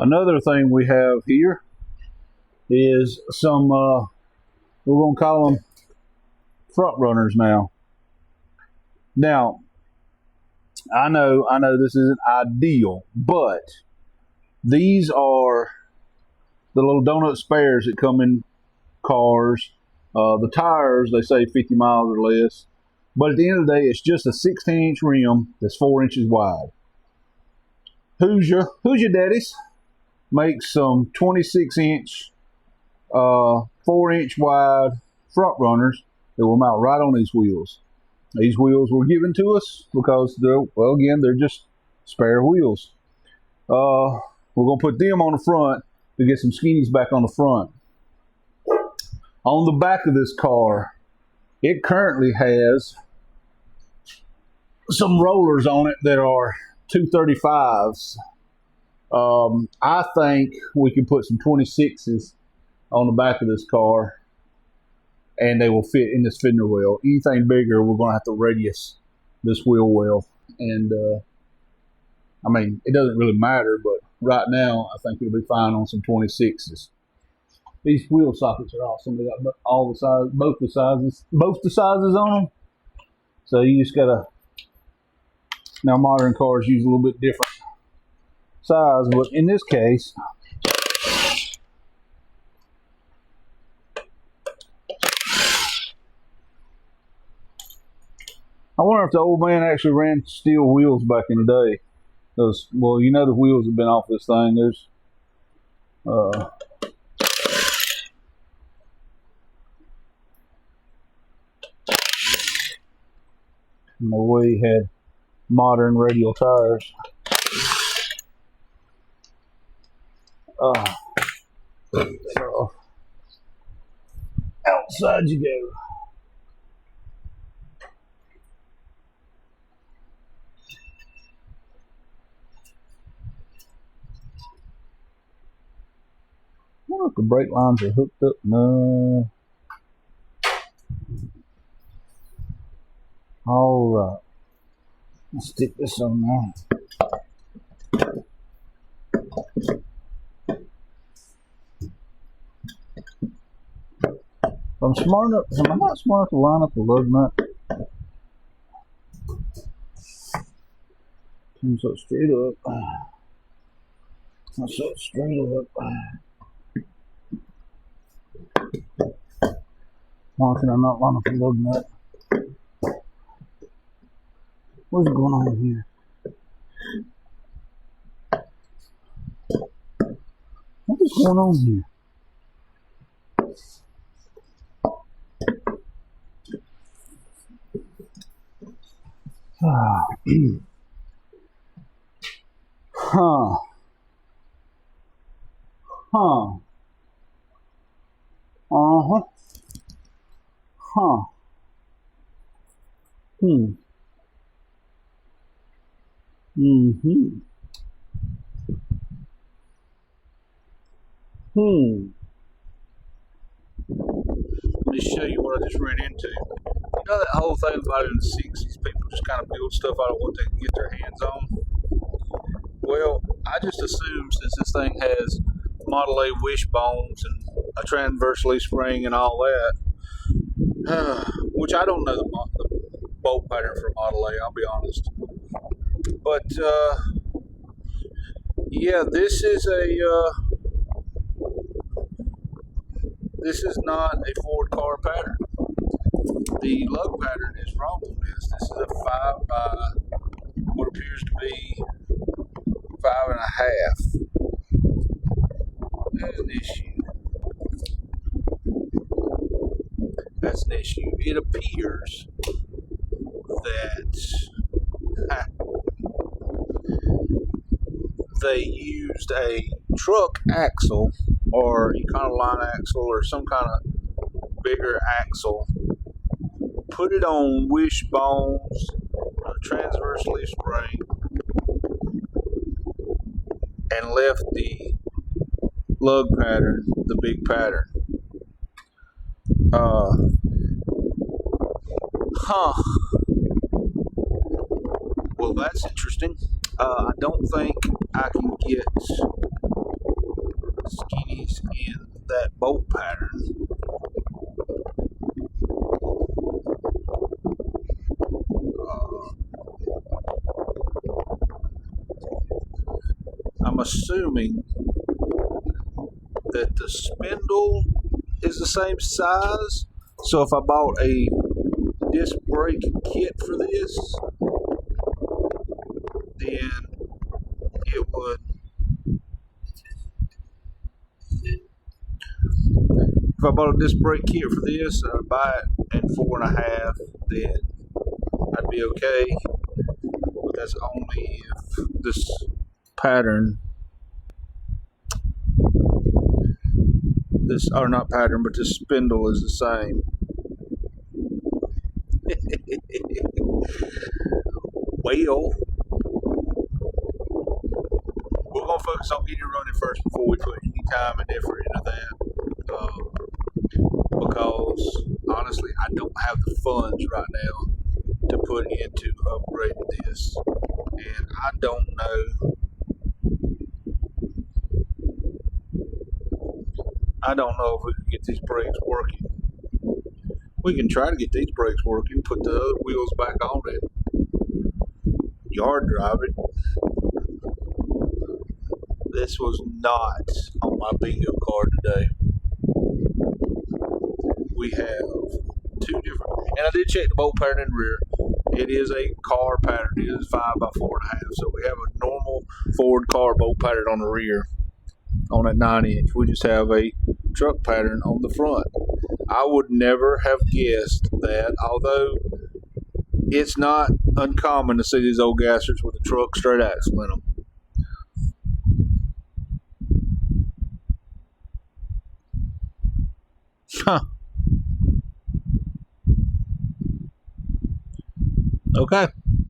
Another thing we have here is some, we're going to call them front runners now. Now, I know this isn't ideal, but these are the little donut spares that come in cars. The tires, they say 50 miles or less. But at the end of the day, it's just a 16-inch rim that's 4 inches wide. Who's your daddies? Makes some 26-inch, 4-inch wide front runners that will mount right on these wheels. These wheels were given to us because they're just spare wheels. We're going to put them on the front to get some skinnies back on the front. On the back of this car, it currently has some rollers on it that are 235s. I think we can put some 26s on the back of this car, and they will fit in this fender well. Anything bigger, we're going to have to radius this wheel well. And, it doesn't really matter, but right now, I think it'll be fine on some 26s. These wheel sockets are awesome. They got all the sizes, both the sizes on them. So you just gotta. Now modern cars use a little bit different size, but in this case, I wonder if the old man actually ran steel wheels back in the day. Because, well, the wheels have been off this thing. There's, no way he had modern radial tires. So outside you go. I wonder if the brake lines are hooked up. No. All right. Let's stick this on there. Am I not smart enough to line up a lug nut? Comes up straight up. That's up straight up. Why can I not line up a lug nut? What's going on here? What is going on here? Huh. Uh-huh. Huh. Mm-hmm. Let me show you what I just ran into. You know that whole thing about it in the 60s, people just kind of build stuff out of what they can get their hands on? Well, I just assume since this thing has Model A wishbones and a transverse leaf spring and all that, which I don't know the bolt pattern for Model A, I'll be honest. But, yeah, this is not a Ford car pattern. The lug pattern is wrong on this. This is a 5 by what appears to be 5.5. That's an issue. That's an issue. It appears that they used a truck axle or Econoline axle or some kind of bigger axle, put it on wishbones, a transverse leaf spring, and left the lug pattern, the big pattern. Well, that's interesting. I don't think I can get assuming that the spindle is the same size. So if I bought a disc brake kit for this, then it would, if I bought a disc brake kit for this and I buy it in 4.5, then I'd be okay. But that's only if this pattern, or not pattern, but this spindle is the same. Well, we're gonna focus on getting running first before we put any time and effort into that. Because honestly, I don't have the funds right now to put into upgrading this, and I don't know. I don't know if we can get these brakes working. We can try to get these brakes working, put the other wheels back on it, yard drive it. This was not on my bingo card today. We have two different, and I did check the bolt pattern in the rear. It is a car pattern. It is 5x4.5. So we have a normal Ford car bolt pattern on the rear on that 9-inch. We just have a truck pattern on the front. I would never have guessed that, although it's not uncommon to see these old gassers with a truck straight axle in them. Huh. Okay.